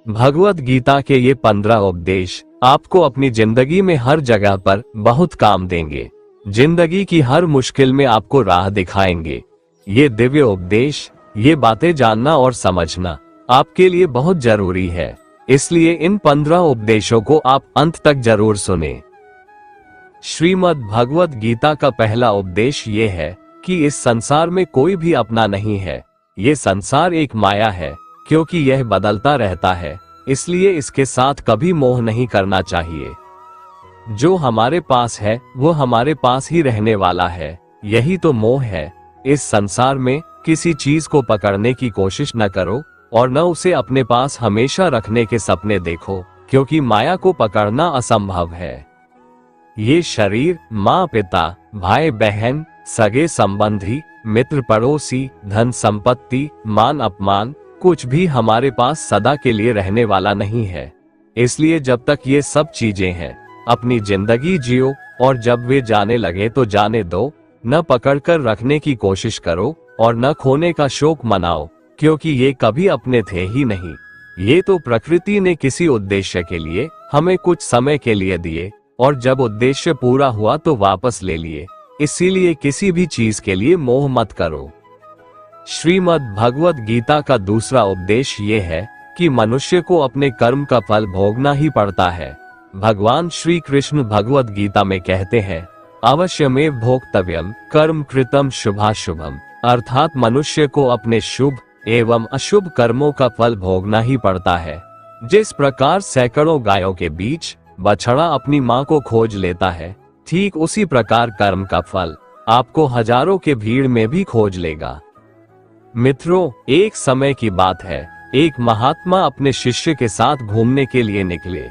भगवत गीता के ये 15 उपदेश आपको अपनी जिंदगी में हर जगह पर बहुत काम देंगे। जिंदगी की हर मुश्किल में आपको राह दिखाएंगे। ये दिव्य उपदेश, ये बातें जानना और समझना आपके लिए बहुत जरूरी है। इसलिए इन 15 उपदेशों को आप अंत तक जरूर सुने। श्रीमद् भगवत गीता का पहला उपदेश ये है कि इस संसार में कोई भी अपना नहीं है। ये संसार एक माया है, क्योंकि यह बदलता रहता है, इसलिए इसके साथ कभी मोह नहीं करना चाहिए। जो हमारे पास है वो हमारे पास ही रहने वाला है, यही तो मोह है। इस संसार में किसी चीज को पकड़ने की कोशिश न करो और न उसे अपने पास हमेशा रखने के सपने देखो, क्योंकि माया को पकड़ना असंभव है। ये शरीर, माँ पिता, भाई बहन, सगे संबंधी, मित्र पड़ोसी, धन संपत्ति, मान अपमान, कुछ भी हमारे पास सदा के लिए रहने वाला नहीं है। इसलिए जब तक ये सब चीजें हैं, अपनी जिंदगी जियो, और जब वे जाने लगे तो जाने दो। न पकड़कर रखने की कोशिश करो और न खोने का शोक मनाओ, क्योंकि ये कभी अपने थे ही नहीं। ये तो प्रकृति ने किसी उद्देश्य के लिए हमें कुछ समय के लिए दिए, और जब उद्देश्य पूरा हुआ तो वापस ले लिए। इसीलिए किसी भी चीज के लिए मोह मत करो। श्रीमद् भगवत गीता का दूसरा उपदेश ये है कि मनुष्य को अपने कर्म का फल भोगना ही पड़ता है। भगवान श्री कृष्ण भगवत गीता में कहते हैं, अवश्यमेव भोक्तव्यम कर्म कृतम शुभाशुभम, अर्थात मनुष्य को अपने शुभ एवं अशुभ कर्मों का फल भोगना ही पड़ता है। जिस प्रकार सैकड़ों गायों के बीच बछड़ा अपनी माँ को खोज लेता है, ठीक उसी प्रकार कर्म का फल आपको हजारों के भीड़ में भी खोज लेगा। मित्रों, एक समय की बात है, एक महात्मा अपने शिष्य के साथ घूमने के लिए निकले।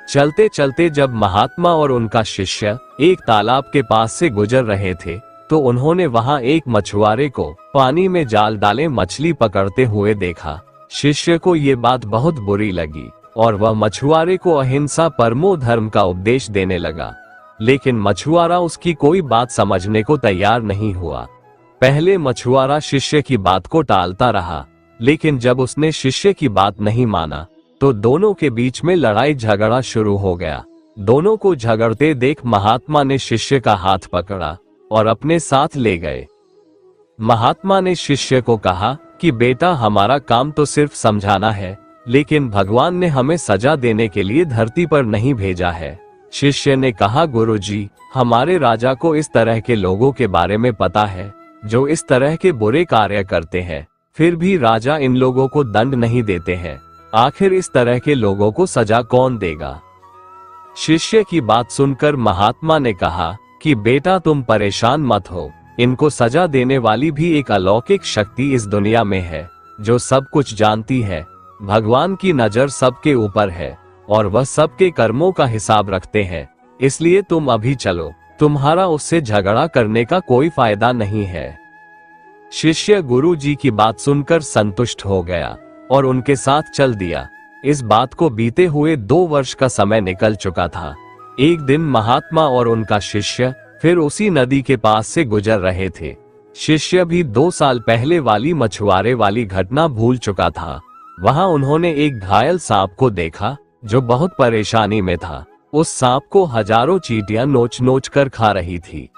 चलते चलते जब महात्मा और उनका शिष्य एक तालाब के पास से गुजर रहे थे, तो उन्होंने वहां एक मछुआरे को पानी में जाल डाले मछली पकड़ते हुए देखा। शिष्य को ये बात बहुत बुरी लगी और वह मछुआरे को अहिंसा परमो धर्म का उपदेश देने लगा। लेकिन मछुआरा उसकी कोई बात समझने को तैयार नहीं हुआ। पहले मछुआरा शिष्य की बात को टालता रहा, लेकिन जब उसने शिष्य की बात नहीं माना तो दोनों के बीच में लड़ाई झगड़ा शुरू हो गया। दोनों को झगड़ते देख महात्मा ने शिष्य का हाथ पकड़ा और अपने साथ ले गए। महात्मा ने शिष्य को कहा कि बेटा, हमारा काम तो सिर्फ समझाना है, लेकिन भगवान ने हमें सजा देने के लिए धरती पर नहीं भेजा है। शिष्य ने कहा, गुरुजी, हमारे राजा को इस तरह के लोगों के बारे में पता है जो इस तरह के बुरे कार्य करते हैं, फिर भी राजा इन लोगों को दंड नहीं देते हैं। आखिर इस तरह के लोगों को सजा कौन देगा? शिष्य की बात सुनकर महात्मा ने कहा कि बेटा, तुम परेशान मत हो, इनको सजा देने वाली भी एक अलौकिक शक्ति इस दुनिया में है जो सब कुछ जानती है। भगवान की नजर सबके ऊपर है और वह सबके कर्मों का हिसाब रखते हैं। इसलिए तुम अभी चलो, तुम्हारा उससे झगड़ा करने का कोई फायदा नहीं है। शिष्य गुरु जी की बात सुनकर संतुष्ट हो गया और उनके साथ चल दिया। इस बात को बीते हुए 2 वर्ष का समय निकल चुका था। एक दिन महात्मा और उनका शिष्य फिर उसी नदी के पास से गुजर रहे थे। शिष्य भी 2 साल पहले वाली मछुआरे वाली घटना भूल चुका था। वहां उन्होंने एक घायल सांप को देखा जो बहुत परेशानी में था। उस सांप को हजारों चींटियां नोच नोच कर खा रही थी।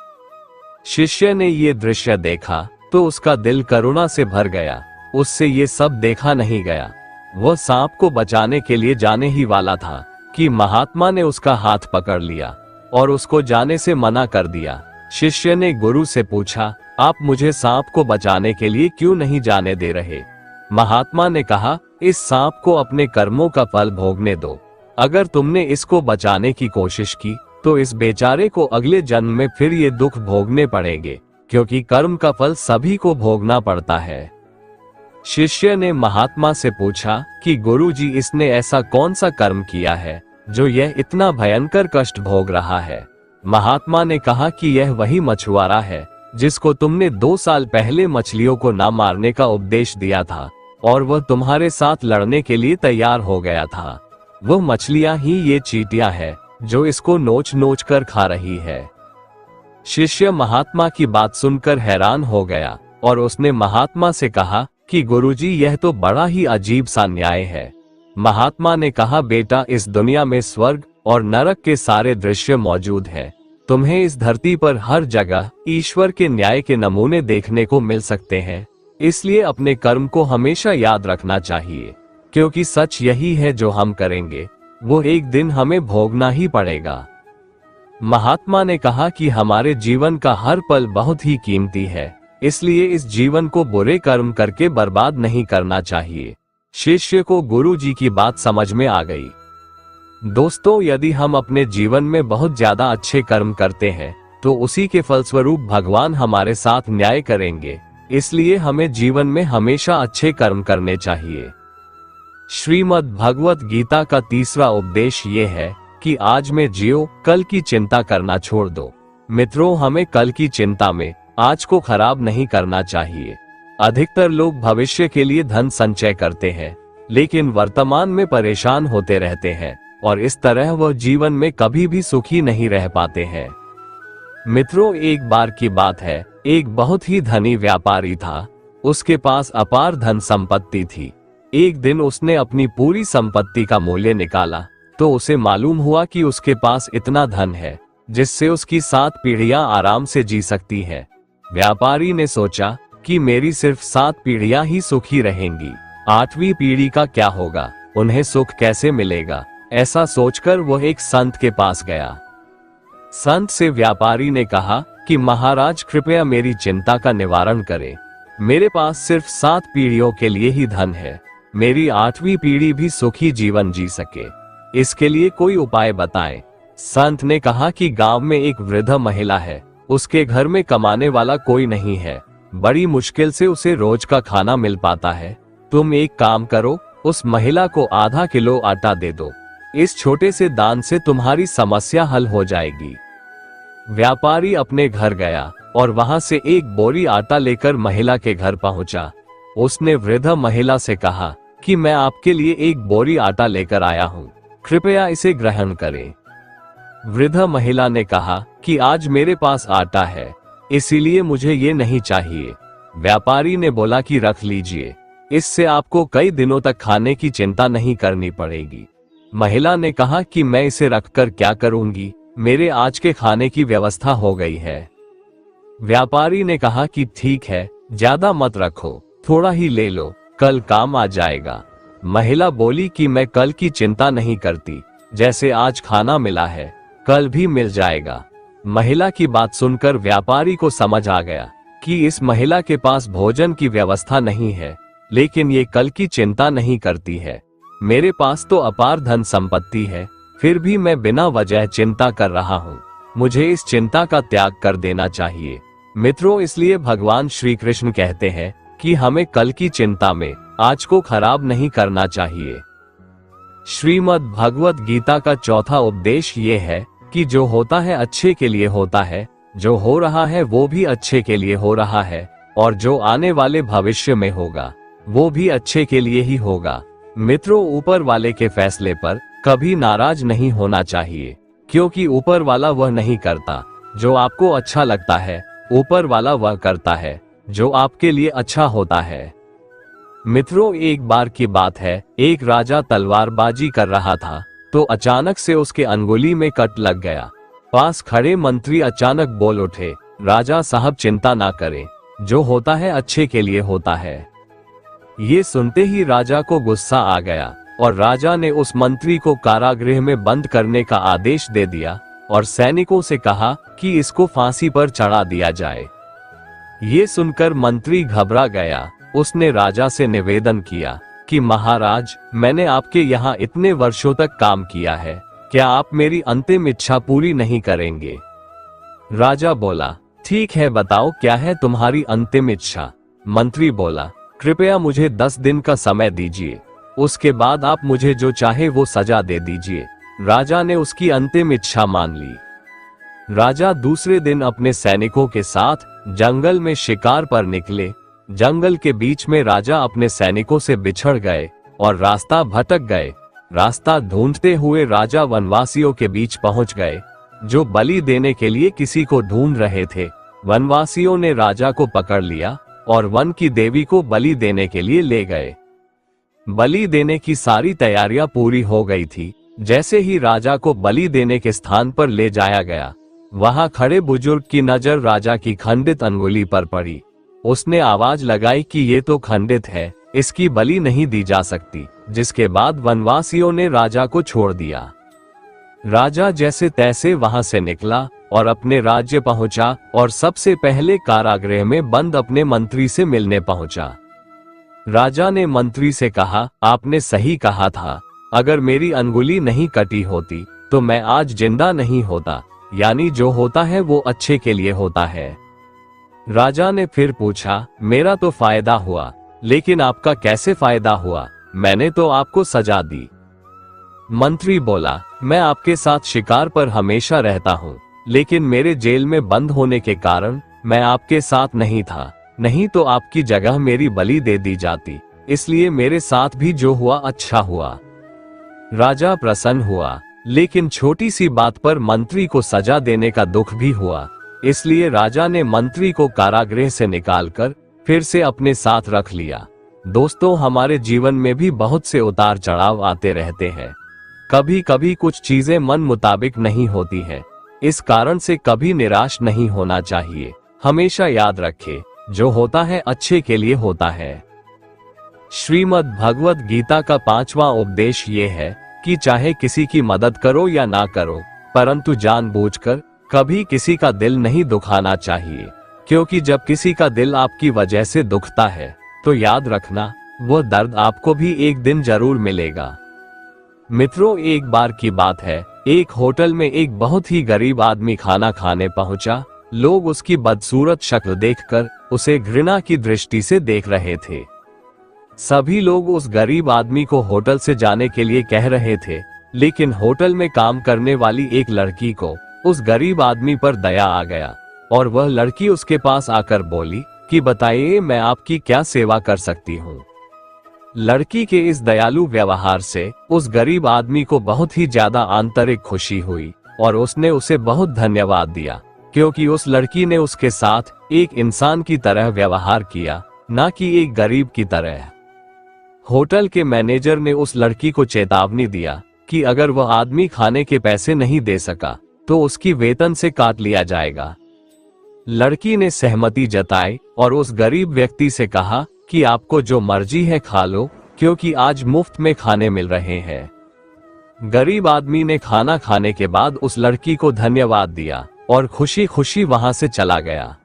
शिष्य ने ये दृश्य देखा तो उसका दिल करुणा से भर गया। उससे ये सब देखा नहीं गया। वह सांप को बचाने के लिए जाने ही वाला था कि महात्मा ने उसका हाथ पकड़ लिया और उसको जाने से मना कर दिया। शिष्य ने गुरु से पूछा, आप मुझे सांप को बचाने के लिए क्यों नहीं जाने दे रहे? महात्मा ने कहा, इस सांप को अपने कर्मों का फल भोगने दो। अगर तुमने इसको बचाने की कोशिश की तो इस बेचारे को अगले जन्म में फिर ये दुख भोगने पड़ेंगे, क्योंकि कर्म का फल सभी को भोगना पड़ता है। शिष्य ने महात्मा से पूछा कि गुरुजी, इसने ऐसा कौन सा कर्म किया है जो यह इतना भयंकर कष्ट भोग रहा है? महात्मा ने कहा कि यह वही मछुआरा है जिसको तुमने 2 साल पहले मछलियों को ना मारने का उपदेश दिया था, और वह तुम्हारे साथ लड़ने के लिए तैयार हो गया था। वह मछलियां ही ये चींटियां हैं जो इसको नोच नोच कर खा रही है। शिष्य महात्मा की बात सुनकर हैरान हो गया और उसने महात्मा से कहा कि गुरुजी, यह तो बड़ा ही अजीब सा न्याय है। महात्मा ने कहा, बेटा, इस दुनिया में स्वर्ग और नरक के सारे दृश्य मौजूद हैं। तुम्हें इस धरती पर हर जगह ईश्वर के न्याय के नमूने देखने को मिल सकते हैं। इसलिए अपने कर्म को हमेशा याद रखना चाहिए, क्योंकि सच यही है, जो हम करेंगे वो एक दिन हमें भोगना ही पड़ेगा। महात्मा ने कहा कि हमारे जीवन का हर पल बहुत ही कीमती है, इसलिए इस जीवन को बुरे कर्म करके बर्बाद नहीं करना चाहिए। शिष्य को गुरु जी की बात समझ में आ गई। दोस्तों, यदि हम अपने जीवन में बहुत ज्यादा अच्छे कर्म करते हैं तो उसी के फलस्वरूप भगवान हमारे साथ न्याय करेंगे। इसलिए हमें जीवन में हमेशा अच्छे कर्म करने चाहिए। श्रीमद् भगवत गीता का तीसरा उपदेश ये है कि आज में जियो, कल की चिंता करना छोड़ दो। मित्रों, हमें कल की चिंता में आज को खराब नहीं करना चाहिए। अधिकतर लोग भविष्य के लिए धन संचय करते हैं, लेकिन वर्तमान में परेशान होते रहते हैं और इस तरह वह जीवन में कभी भी सुखी नहीं रह पाते हैं। मित्रों, एक बार की बात है, एक बहुत ही धनी व्यापारी था। उसके पास अपार धन संपत्ति थी। एक दिन उसने अपनी पूरी संपत्ति का मूल्य निकाला तो उसे मालूम हुआ कि उसके पास इतना धन है जिससे उसकी 7 पीढ़ियां आराम से जी सकती है। व्यापारी ने सोचा कि मेरी सिर्फ 7 पीढ़ियां ही सुखी रहेंगी, 8वीं पीढ़ी का क्या होगा, उन्हें सुख कैसे मिलेगा। ऐसा सोचकर वह एक संत के पास गया। संत से व्यापारी ने कहा कि महाराज, कृपया मेरी चिंता का निवारण करें। मेरे पास सिर्फ 7 पीढ़ियों के लिए ही धन है, मेरी 8वीं पीढ़ी भी सुखी जीवन जी सके, इसके लिए कोई उपाय बताएं। संत ने कहा कि गांव में एक वृद्ध महिला है, उसके घर में कमाने वाला कोई नहीं है, बड़ी मुश्किल से उसे रोज का खाना मिल पाता है। तुम एक काम करो, उस महिला को आधा किलो आटा दे दो। इस छोटे से दान से तुम्हारी समस्या हल हो जाएगी। व्यापारी अपने घर गया और वहां से एक बोरी आटा लेकर महिला के घर पहुंचा। उसने वृद्ध महिला से कहा कि मैं आपके लिए एक बोरी आटा लेकर आया हूं, कृपया इसे ग्रहण करें। वृद्ध महिला ने कहा कि आज मेरे पास आटा है, इसीलिए मुझे ये नहीं चाहिए। व्यापारी ने बोला कि रख लीजिए, इससे आपको कई दिनों तक खाने की चिंता नहीं करनी पड़ेगी। महिला ने कहा कि मैं इसे रखकर क्या करूंगी, मेरे आज के खाने की व्यवस्था हो गई है। व्यापारी ने कहा कि ठीक है, ज्यादा मत रखो, थोड़ा ही ले लो, कल काम आ जाएगा। महिला बोली कि मैं कल की चिंता नहीं करती, जैसे आज खाना मिला है कल भी मिल जाएगा। महिला की बात सुनकर व्यापारी को समझ आ गया कि इस महिला के पास भोजन की व्यवस्था नहीं है, लेकिन ये कल की चिंता नहीं करती है। मेरे पास तो अपार धन संपत्ति है, फिर भी मैं बिना वजह चिंता कर रहा हूँ। मुझे इस चिंता का त्याग कर देना चाहिए। मित्रों, इसलिए भगवान श्री कृष्ण कहते हैं कि हमें कल की चिंता में आज को खराब नहीं करना चाहिए। श्रीमद् भगवत गीता का चौथा उपदेश ये है कि जो होता है अच्छे के लिए होता है, जो हो रहा है वो भी अच्छे के लिए हो रहा है, और जो आने वाले भविष्य में होगा वो भी अच्छे के लिए ही होगा। मित्रों, ऊपर वाले के फैसले पर कभी नाराज नहीं होना चाहिए, क्योंकि ऊपर वाला वह नहीं करता जो आपको अच्छा लगता है, ऊपर वाला वह करता है जो आपके लिए अच्छा होता है। मित्रों, एक बार की बात है, एक राजा तलवारबाजी कर रहा था तो अचानक से उसके अंगुली में कट लग गया। पास खड़े मंत्री अचानक बोल उठे, राजा साहब चिंता ना करें, जो होता है अच्छे के लिए होता है। ये सुनते ही राजा को गुस्सा आ गया और राजा ने उस मंत्री को कारागृह में बंद करने का आदेश दे दिया और सैनिकों से कहा कि इसको फांसी पर चढ़ा दिया जाए। ये सुनकर मंत्री घबरा गया। उसने राजा से निवेदन किया कि महाराज, मैंने आपके यहाँ इतने वर्षों तक काम किया है, क्या आप मेरी अंतिम इच्छा पूरी नहीं करेंगे? राजा बोला, ठीक है, बताओ क्या है तुम्हारी अंतिम इच्छा? मंत्री बोला, कृपया मुझे 10 दिन का समय दीजिए, उसके बाद आप मुझे जो चाहे वो सजा दे दीजिए। राजा ने उसकी अंतिम इच्छा मान ली। राजा दूसरे दिन अपने सैनिकों के साथ जंगल में शिकार पर निकले। जंगल के बीच में राजा अपने सैनिकों से बिछड़ गए और रास्ता भटक गए। रास्ता ढूंढते हुए राजा वनवासियों के बीच पहुंच गए, जो बलि देने के लिए किसी को ढूंढ रहे थे। वनवासियों ने राजा को पकड़ लिया और वन की देवी को बलि देने के लिए ले गए। बलि देने की सारी तैयारियां पूरी हो गई थी। जैसे ही राजा को बलि देने के स्थान पर ले जाया गया, वहां खड़े बुजुर्ग की नजर राजा की खंडित अंगुली पर पड़ी। उसने आवाज लगाई कि ये तो खंडित है, इसकी बलि नहीं दी जा सकती। जिसके बाद वनवासियों ने राजा को छोड़ दिया। राजा जैसे तैसे वहां से निकला और अपने राज्य पहुंचा और सबसे पहले कारागृह में बंद अपने मंत्री से मिलने पहुंचा। राजा ने मंत्री से कहा, आपने सही कहा था, अगर मेरी अंगुली नहीं कटी होती तो मैं आज जिंदा नहीं होता। यानी जो होता है वो अच्छे के लिए होता है। राजा ने फिर पूछा, मेरा तो फायदा हुआ, लेकिन आपका कैसे फायदा हुआ? मैंने तो आपको सजा दी। मंत्री बोला, मैं आपके साथ शिकार पर हमेशा रहता हूँ, लेकिन मेरे जेल में बंद होने के कारण मैं आपके साथ नहीं था, नहीं तो आपकी जगह मेरी बलि दे दी जाती। इसलिए मेरे साथ भी जो हुआ अच्छा हुआ। राजा प्रसन्न हुआ, लेकिन छोटी सी बात पर मंत्री को सजा देने का दुख भी हुआ। इसलिए राजा ने मंत्री को कारागृह से निकालकर फिर से अपने साथ रख लिया। दोस्तों, हमारे जीवन में भी बहुत से उतार चढ़ाव आते रहते हैं। कभी कभी कुछ चीजें मन मुताबिक नहीं होती हैं। इस कारण से कभी निराश नहीं होना चाहिए। हमेशा याद रखें, जो होता है अच्छे के लिए होता है। श्रीमद् भगवद गीता का 5वां उपदेश ये है कि चाहे किसी की मदद करो या ना करो, परंतु जानबूझकर कभी किसी का दिल नहीं दुखाना चाहिए। क्योंकि जब किसी का दिल आपकी वजह से दुखता है तो याद रखना, वो दर्द आपको भी एक दिन जरूर मिलेगा। मित्रों, एक बार की बात है, एक होटल में एक बहुत ही गरीब आदमी खाना खाने पहुंचा। लोग उसकी बदसूरत शक्ल देखकर उसे घृणा की दृष्टि से देख रहे थे। सभी लोग उस गरीब आदमी को होटल से जाने के लिए कह रहे थे, लेकिन होटल में काम करने वाली एक लड़की को उस गरीब आदमी पर दया आ गया और वह लड़की उसके पास आकर बोली कि बताइए, मैं आपकी क्या सेवा कर सकती हूँ। लड़की के इस दयालु व्यवहार से उस गरीब आदमी को बहुत ही ज्यादा आंतरिक खुशी हुई और उसने उसे बहुत धन्यवाद दिया, क्योंकि उस लड़की ने उसके साथ एक इंसान की तरह व्यवहार किया, न कि एक गरीब की तरह। होटल के मैनेजर ने उस लड़की को चेतावनी दिया कि अगर वह आदमी खाने के पैसे नहीं दे सका तो उसकी वेतन से काट लिया जाएगा। लड़की ने सहमति जताई और उस गरीब व्यक्ति से कहा कि आपको जो मर्जी है खा लो, क्योंकि आज मुफ्त में खाने मिल रहे हैं। गरीब आदमी ने खाना खाने के बाद उस लड़की को धन्यवाद दिया और खुशी खुशी वहां से चला गया।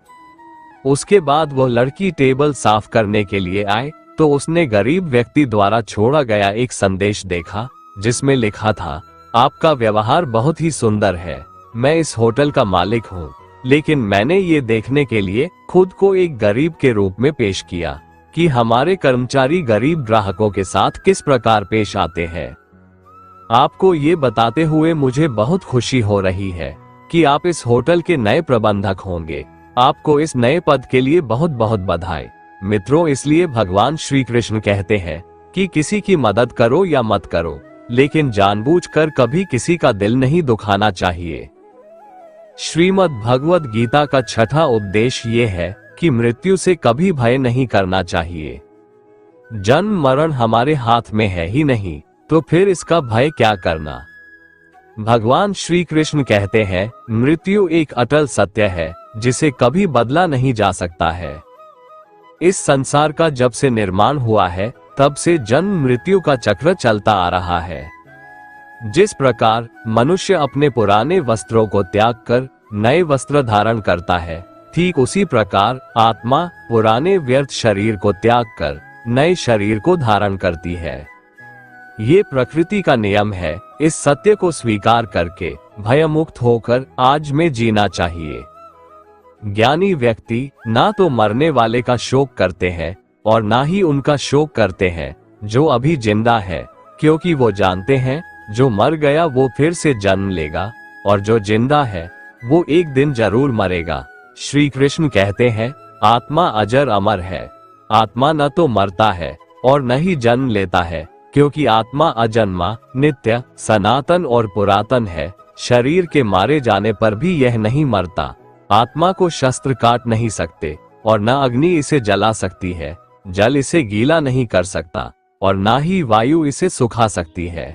उसके बाद वह लड़की टेबल साफ करने के लिए आए तो उसने गरीब व्यक्ति द्वारा छोड़ा गया एक संदेश देखा, जिसमें लिखा था, आपका व्यवहार बहुत ही सुंदर है। मैं इस होटल का मालिक हूँ, लेकिन मैंने ये देखने के लिए खुद को एक गरीब के रूप में पेश किया कि हमारे कर्मचारी गरीब ग्राहकों के साथ किस प्रकार पेश आते हैं। आपको ये बताते हुए मुझे बहुत खुशी हो रही है कि आप इस होटल के नए प्रबंधक होंगे। आपको इस नए पद के लिए बहुत बहुत बधाई। मित्रों, इसलिए भगवान श्री कृष्ण कहते हैं कि किसी की मदद करो या मत करो, लेकिन जानबूझकर कभी किसी का दिल नहीं दुखाना चाहिए। श्रीमद् भगवद गीता का 6वां उपदेश ये है कि मृत्यु से कभी भय नहीं करना चाहिए। जन्म मरण हमारे हाथ में है ही नहीं, तो फिर इसका भय क्या करना। भगवान श्री कृष्ण कहते हैं, मृत्यु एक अटल सत्य है जिसे कभी बदला नहीं जा सकता है। इस संसार का जब से निर्माण हुआ है तब से जन्म मृत्यु का चक्र चलता आ रहा है। जिस प्रकार मनुष्य अपने पुराने वस्त्रों को त्याग कर नए वस्त्र धारण करता है, ठीक उसी प्रकार आत्मा पुराने व्यर्थ शरीर को त्याग कर नए शरीर को धारण करती है। ये प्रकृति का नियम है। इस सत्य को स्वीकार करके भयमुक्त होकर आज में जीना चाहिए। ज्ञानी व्यक्ति ना तो मरने वाले का शोक करते हैं और ना ही उनका शोक करते हैं जो अभी जिंदा है, क्योंकि वो जानते हैं जो मर गया वो फिर से जन्म लेगा और जो जिंदा है वो एक दिन जरूर मरेगा। श्री कृष्ण कहते हैं, आत्मा अजर अमर है। आत्मा न तो मरता है और न ही जन्म लेता है, क्योंकि आत्मा अजन्मा, नित्य, सनातन और पुरातन है। शरीर के मारे जाने पर भी यह नहीं मरता। आत्मा को शस्त्र काट नहीं सकते और न अग्नि इसे जला सकती है। जल इसे गीला नहीं कर सकता और ना ही वायु इसे सुखा सकती है।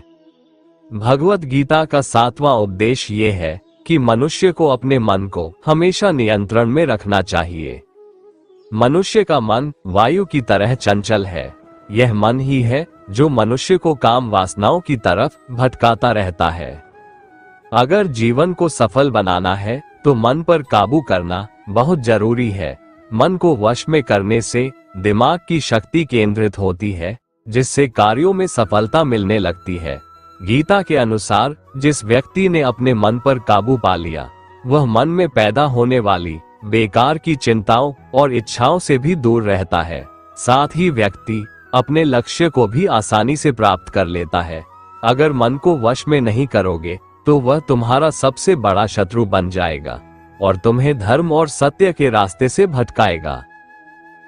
भगवत गीता का 7वां उपदेश ये है कि मनुष्य को अपने मन को हमेशा नियंत्रण में रखना चाहिए। मनुष्य का मन वायु की तरह चंचल है। यह मन ही है जो मनुष्य को काम वासनाओं की तरफ भटकाता रहता है। अगर जीवन को सफल बनाना है तो मन पर काबू करना बहुत जरूरी है। मन को वश में करने से दिमाग की शक्ति केंद्रित होती है, जिससे कार्यों में सफलता मिलने लगती है। गीता के अनुसार जिस व्यक्ति ने अपने मन पर काबू पा लिया, वह मन में पैदा होने वाली बेकार की चिंताओं और इच्छाओं से भी दूर रहता है। साथ ही व्यक्ति अपने लक्ष्य को भी आसानी से प्राप्त कर लेता है। अगर मन को वश में नहीं करोगे तो वह तुम्हारा सबसे बड़ा शत्रु बन जाएगा और तुम्हें धर्म और सत्य के रास्ते से भटकाएगा।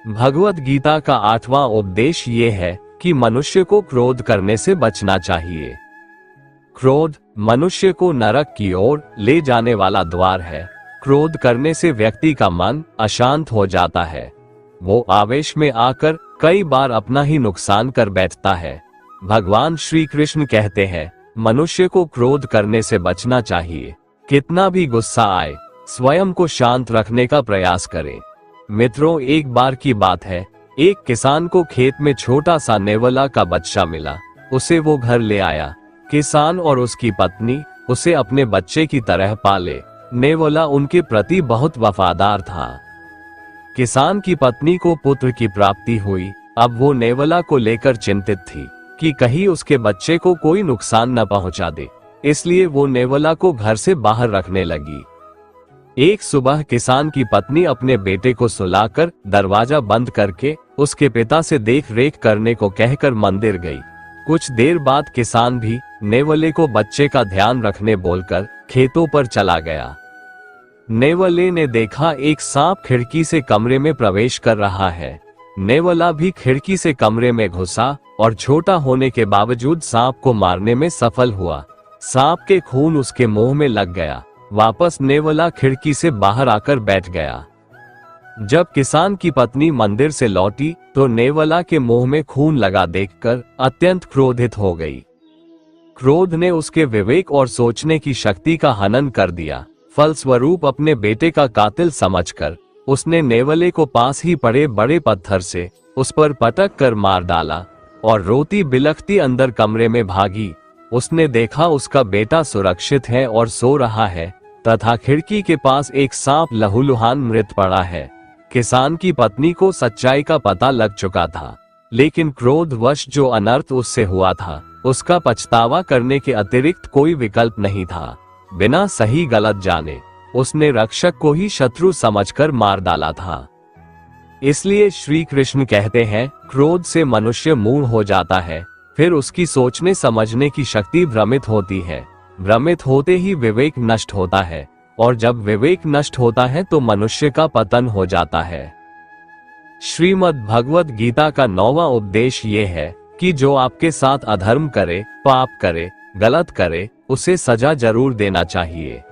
भगवत गीता का 8वां उपदेश ये है कि मनुष्य को क्रोध करने से बचना चाहिए। क्रोध मनुष्य को नरक की ओर ले जाने वाला द्वार है। क्रोध करने से व्यक्ति का मन अशांत हो जाता है। वो आवेश में आकर कई बार अपना ही नुकसान कर बैठता है। भगवान श्री कृष्ण कहते हैं, मनुष्य को क्रोध करने से बचना चाहिए। कितना भी गुस्सा आए, स्वयं को शांत रखने का प्रयास करें। मित्रों, एक बार की बात है, एक किसान को खेत में छोटा सा नेवला का बच्चा मिला। उसे वो घर ले आया। किसान और उसकी पत्नी उसे अपने बच्चे की तरह पाले। नेवला उनके प्रति बहुत वफादार था। किसान की पत्नी को पुत्र की प्राप्ति हुई। अब वो नेवला को लेकर चिंतित थी कि कहीं उसके बच्चे को कोई नुकसान न पहुंचा दे, इसलिए वो नेवला को घर से बाहर रखने लगी। एक सुबह किसान की पत्नी अपने बेटे को सुलाकर दरवाजा बंद करके उसके पिता से देख रेख करने को कहकर मंदिर गई। कुछ देर बाद किसान भी नेवले को बच्चे का ध्यान रखने बोलकर खेतों पर चला गया। नेवले ने देखा एक सांप खिड़की से कमरे में प्रवेश कर रहा है। नेवला भी खिड़की से कमरे में घुसा और छोटा होने के बावजूद सांप को मारने में सफल हुआ। सांप के खून उसके मुंह में लग गया। वापस नेवला खिड़की से बाहर आकर बैठ गया। जब किसान की पत्नी मंदिर से लौटी तो नेवला के मुंह में खून लगा देखकर अत्यंत क्रोधित हो गई। क्रोध ने उसके विवेक और सोचने की शक्ति का हनन कर दिया। फलस्वरूप अपने बेटे का कातिल समझकर उसने नेवले को पास ही पड़े बड़े पत्थर से उस पर पटक कर मार डाला और रोती बिलखती अंदर कमरे में भागी। उसने देखा उसका बेटा सुरक्षित है और सो रहा है तथा खिड़की के पास एक सांप लहूलुहान मृत पड़ा है। किसान की पत्नी को सच्चाई का पता लग चुका था, लेकिन क्रोधवश जो अनर्थ उससे हुआ था उसका पछतावा करने के अतिरिक्त कोई विकल्प नहीं था। बिना सही गलत जाने उसने रक्षक को ही शत्रु समझकर मार डाला था। इसलिए श्री कृष्ण कहते हैं, क्रोध से मनुष्य मूढ़ हो जाता है, फिर उसकी सोचने समझने की शक्ति भ्रमित होती है। भ्रमित होते ही विवेक नष्ट होता है और जब विवेक नष्ट होता है तो मनुष्य का पतन हो जाता है। श्रीमद् भगवत गीता का 9वां उपदेश ये है कि जो आपके साथ अधर्म करे, पाप करे, गलत करे, उसे सजा जरूर देना चाहिए।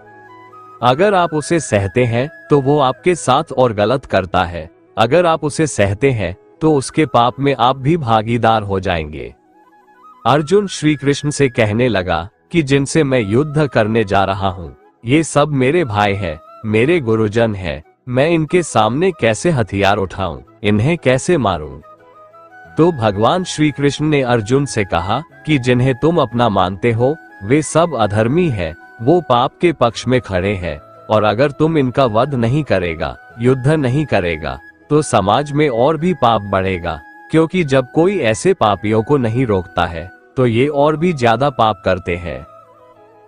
अगर आप उसे सहते हैं तो वो आपके साथ और गलत करता है। अगर आप उसे सहते हैं तो उसके पाप में आप भी भागीदार हो जाएंगे। अर्जुन श्री कृष्ण से कहने लगा कि जिनसे मैं युद्ध करने जा रहा हूँ, ये सब मेरे भाई हैं, मेरे गुरुजन हैं। मैं इनके सामने कैसे हथियार उठाऊं, इन्हें कैसे मारूं? तो भगवान श्री कृष्ण ने अर्जुन से कहा कि जिन्हें तुम अपना मानते हो वे सब अधर्मी हैं, वो पाप के पक्ष में खड़े हैं, और अगर तुम इनका वध नहीं करेगा, युद्ध नहीं करेगा, तो समाज में और भी पाप बढ़ेगा, क्योंकि जब कोई ऐसे पापियों को नहीं रोकता है तो ये और भी ज्यादा पाप करते हैं।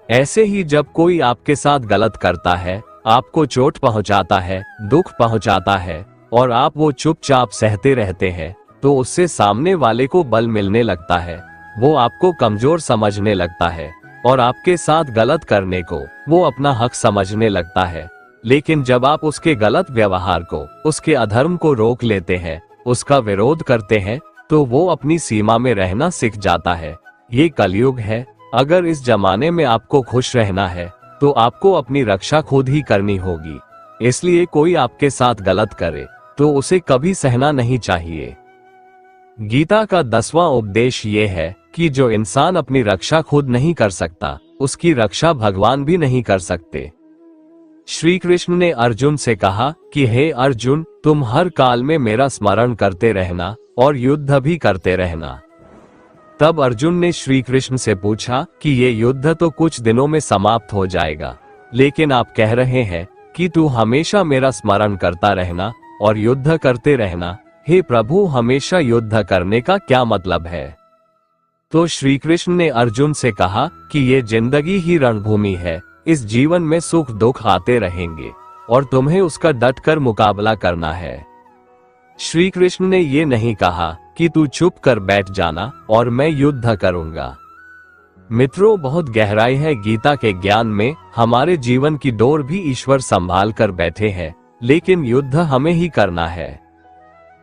ऐसे ही जब कोई आपके साथ गलत करता है, आपको चोट पहुंचाता है, दुख पहुंचाता है और आप वो चुपचाप सहते रहते हैं, तो उससे सामने वाले को बल मिलने लगता है। वो आपको कमजोर समझने लगता है और आपके साथ गलत करने को वो अपना हक समझने लगता है। लेकिन जब आप उसके गलत व्यवहार को, उसके अधर्म को रोक लेते हैं, उसका विरोध करते हैं, तो वो अपनी सीमा में रहना सीख जाता है। ये कलयुग है। अगर इस जमाने में आपको खुश रहना है तो आपको अपनी रक्षा खुद ही करनी होगी। इसलिए कोई आपके साथ गलत करे तो उसे कभी सहना नहीं चाहिए। गीता का 10वां उपदेश ये है कि जो इंसान अपनी रक्षा खुद नहीं कर सकता, उसकी रक्षा भगवान भी नहीं कर सकते। श्री कृष्ण ने अर्जुन से कहा कि हे अर्जुन, तुम हर काल में मेरा स्मरण करते रहना और युद्ध भी करते रहना। तब अर्जुन ने श्री कृष्ण से पूछा कि ये युद्ध तो कुछ दिनों में समाप्त हो जाएगा, लेकिन आप कह रहे हैं कि तू हमेशा मेरा स्मरण करता रहना और युद्ध करते रहना। हे प्रभु, हमेशा युद्ध करने का क्या मतलब है? तो श्री कृष्ण ने अर्जुन से कहा कि ये जिंदगी ही रणभूमि है, इस जीवन में सुख दुख आते रहेंगे और तुम्हें उसका डटकर मुकाबला करना है। श्री कृष्ण ने ये नहीं कहा कि तू चुप कर बैठ जाना और मैं युद्ध करूंगा। मित्रों, बहुत गहराई है गीता के ज्ञान में। हमारे जीवन की डोर भी ईश्वर संभाल कर बैठे हैं, लेकिन युद्ध हमें ही करना है।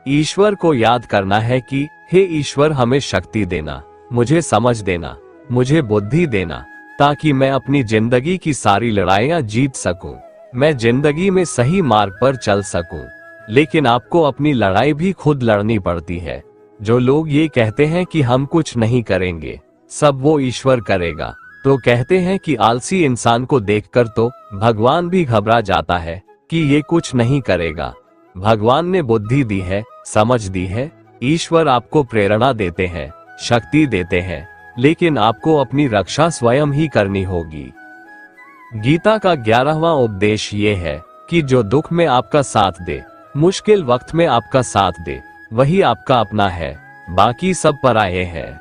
ईश्वर को याद करना है कि हे ईश्वर, हमें शक्ति देना, मुझे समझ देना, मुझे बुद्धि देना, ताकि मैं अपनी जिंदगी की सारी लड़ाइयां जीत सकूं, मैं जिंदगी में सही मार्ग पर चल सकूं। लेकिन आपको अपनी लड़ाई भी खुद लड़नी पड़ती है। जो लोग ये कहते हैं कि हम कुछ नहीं करेंगे, सब वो ईश्वर करेगा, तो कहते हैं कि आलसी इंसान को देखकर तो भगवान भी घबरा जाता है कि ये कुछ नहीं करेगा। भगवान ने बुद्धि दी है, समझ दी है, ईश्वर आपको प्रेरणा देते हैं, शक्ति देते हैं, लेकिन आपको अपनी रक्षा स्वयं ही करनी होगी। गीता का 11वां उपदेश ये है कि जो दुख में आपका साथ दे, मुश्किल वक्त में आपका साथ दे, वही आपका अपना है, बाकी सब पराये हैं।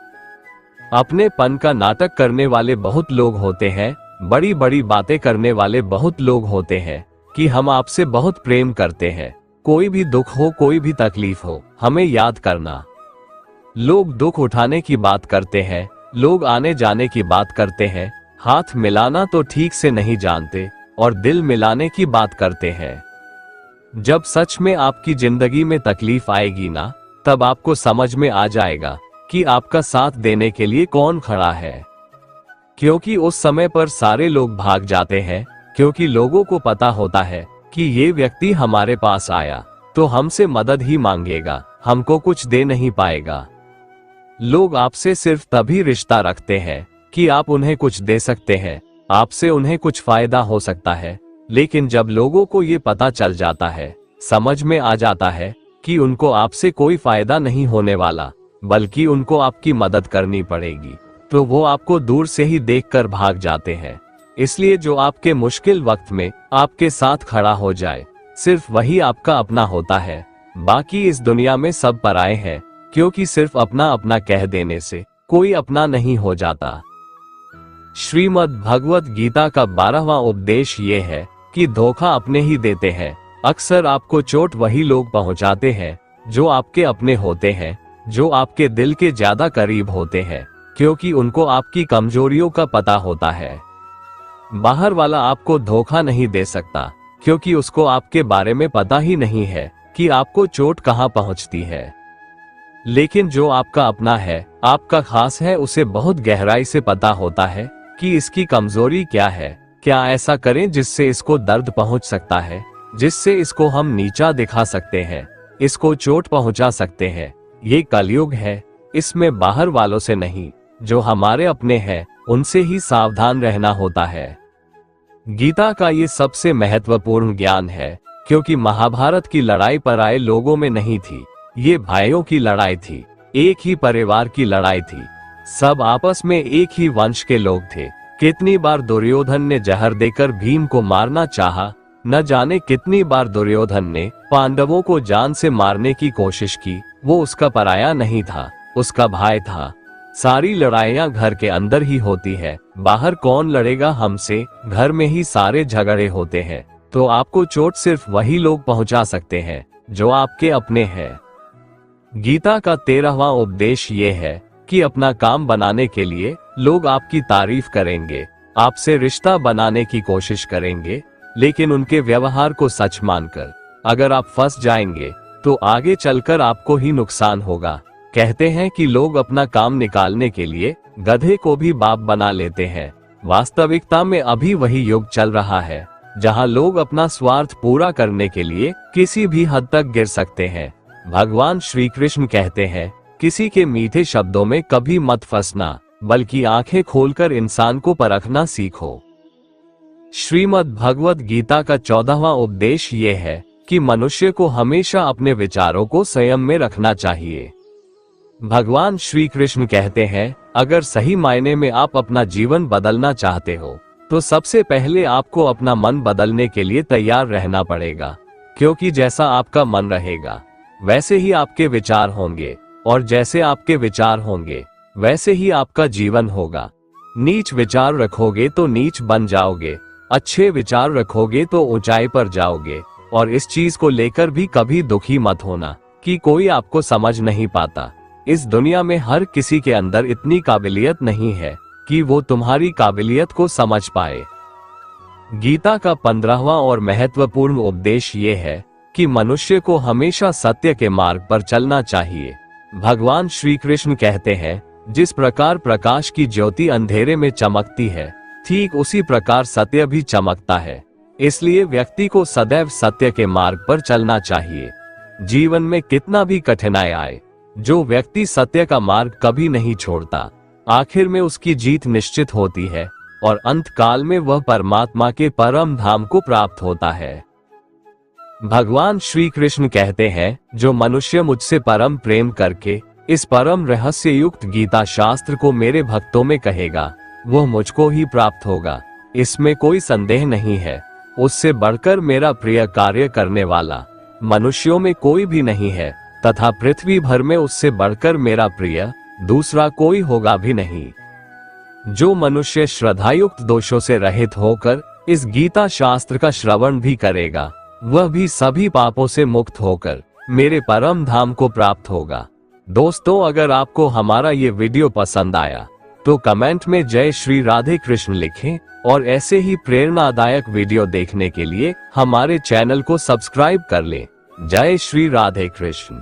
अपनेपन का नाटक करने वाले बहुत लोग होते हैं, बड़ी बड़ी बातें करने वाले बहुत लोग होते हैं कि हम आपसे बहुत प्रेम करते हैं। कोई भी दुख हो, कोई भी तकलीफ हो, हमें याद करना। लोग दुख उठाने की बात करते हैं, लोग आने जाने की बात करते हैं, हाथ मिलाना तो ठीक से नहीं जानते और दिल मिलाने की बात करते हैं। जब सच में आपकी जिंदगी में तकलीफ आएगी ना, तब आपको समझ में आ जाएगा कि आपका साथ देने के लिए कौन खड़ा है। क्योंकि उस समय पर सारे लोग भाग जाते हैं, क्योंकि लोगों को पता होता है कि ये व्यक्ति हमारे पास आया तो हमसे मदद ही मांगेगा, हमको कुछ दे नहीं पाएगा। लोग आपसे सिर्फ तभी रिश्ता रखते हैं कि आप उन्हें कुछ दे सकते हैं, आपसे उन्हें कुछ फायदा हो सकता है। लेकिन जब लोगों को ये पता चल जाता है, समझ में आ जाता है कि उनको आपसे कोई फायदा नहीं होने वाला, बल्कि उनको आपकी मदद करनी पड़ेगी, तो वो आपको दूर से ही देखकर भाग जाते हैं। इसलिए जो आपके मुश्किल वक्त में आपके साथ खड़ा हो जाए, सिर्फ वही आपका अपना होता है। बाकी इस दुनिया में सब पराये हैं, क्योंकि सिर्फ अपना अपना कह देने से कोई अपना नहीं हो जाता। श्रीमद् भगवत गीता का 12वां उपदेश ये है कि धोखा अपने ही देते हैं। अक्सर आपको चोट वही लोग पहुंचाते हैं जो आपके अपने होते हैं, जो आपके दिल के ज्यादा करीब होते हैं, क्योंकि उनको आपकी कमजोरियों का पता होता है। बाहर वाला आपको धोखा नहीं दे सकता, क्योंकि उसको आपके बारे में पता ही नहीं है कि आपको चोट कहां पहुंचती है। लेकिन जो आपका अपना है, आपका खास है, उसे बहुत गहराई से पता होता है कि इसकी कमजोरी क्या है, क्या ऐसा करें जिससे इसको दर्द पहुंच सकता है, जिससे इसको हम नीचा दिखा सकते हैं, इसको चोट पहुंचा सकते हैं। ये कलयुग है, इसमें बाहर वालों से नहीं, जो हमारे अपने हैं उनसे ही सावधान रहना होता है। गीता का ये सबसे महत्वपूर्ण ज्ञान है, क्योंकि महाभारत की लड़ाई पराये लोगों में नहीं थी, ये भाइयों की लड़ाई थी, एक ही परिवार की लड़ाई थी, सब आपस में एक ही वंश के लोग थे। कितनी बार दुर्योधन ने जहर देकर भीम को मारना चाहा, न जाने कितनी बार दुर्योधन ने पांडवों को जान से मारने की कोशिश की। वो उसका पराया नहीं था, उसका भाई था। सारी लड़ाइयां घर के अंदर ही होती है, बाहर कौन लड़ेगा हमसे, घर में ही सारे झगड़े होते हैं। तो आपको चोट सिर्फ वही लोग पहुंचा सकते हैं जो आपके अपने हैं। गीता का 13वां उपदेश ये है कि अपना काम बनाने के लिए लोग आपकी तारीफ करेंगे, आपसे रिश्ता बनाने की कोशिश करेंगे, लेकिन उनके व्यवहार को सच मानकर अगर आप फंस जाएंगे तो आगे चलकर आपको ही नुकसान होगा। कहते हैं कि लोग अपना काम निकालने के लिए गधे को भी बाप बना लेते हैं। वास्तविकता में अभी वही युग चल रहा है, जहां लोग अपना स्वार्थ पूरा करने के लिए किसी भी हद तक गिर सकते हैं। भगवान श्री कृष्ण कहते हैं किसी के मीठे शब्दों में कभी मत फंसना, बल्कि आंखें खोलकर इंसान को परखना सीखो। श्रीमद् भगवत गीता का 14वां उपदेश ये है कि मनुष्य को हमेशा अपने विचारों को संयम में रखना चाहिए। भगवान श्री कृष्ण कहते हैं, अगर सही मायने में आप अपना जीवन बदलना चाहते हो तो सबसे पहले आपको अपना मन बदलने के लिए तैयार रहना पड़ेगा, क्योंकि जैसा आपका मन रहेगा वैसे ही आपके विचार होंगे, और जैसे आपके विचार होंगे वैसे ही आपका जीवन होगा। नीच विचार रखोगे तो नीच बन जाओगे, अच्छे विचार रखोगे तो ऊंचाई पर जाओगे। और इस चीज को लेकर भी कभी दुखी मत होना कि कोई आपको समझ नहीं पाता। इस दुनिया में हर किसी के अंदर इतनी काबिलियत नहीं है कि वो तुम्हारी काबिलियत को समझ पाए। गीता का 15वां और महत्वपूर्ण उपदेश ये है कि मनुष्य को हमेशा सत्य के मार्ग पर चलना चाहिए। भगवान श्री कृष्ण कहते हैं, जिस प्रकार प्रकाश की ज्योति अंधेरे में चमकती है, ठीक उसी प्रकार सत्य भी चमकता है। इसलिए व्यक्ति को सदैव सत्य के मार्ग पर चलना चाहिए। जीवन में कितना भी कठिनाई आए, जो व्यक्ति सत्य का मार्ग कभी नहीं छोड़ता, आखिर में उसकी जीत निश्चित होती है और अंत काल में वह परमात्मा के परम धाम को प्राप्त होता है। भगवान श्री कृष्ण कहते हैं, जो मनुष्य मुझसे परम प्रेम करके इस परम रहस्य युक्त गीता शास्त्र को मेरे भक्तों में कहेगा, वह मुझको ही प्राप्त होगा। इसमें कोई संदेह नहीं है। उससे बढ़कर मेरा प्रिय कार्य करने वाला मनुष्यों में कोई भी नहीं है, तथा पृथ्वी भर में उससे बढ़कर मेरा प्रिय दूसरा कोई होगा भी नहीं। जो मनुष्य श्रद्धायुक्त दोषों से रहित होकर इस गीता शास्त्र का श्रवण भी करेगा, वह भी सभी पापों से मुक्त होकर मेरे परम धाम को प्राप्त होगा। दोस्तों, अगर आपको हमारा ये वीडियो पसंद आया तो कमेंट में जय श्री राधे कृष्ण लिखें, और ऐसे ही प्रेरणादायक वीडियो देखने के लिए हमारे चैनल को सब्सक्राइब कर लें। जय श्री राधे कृष्ण।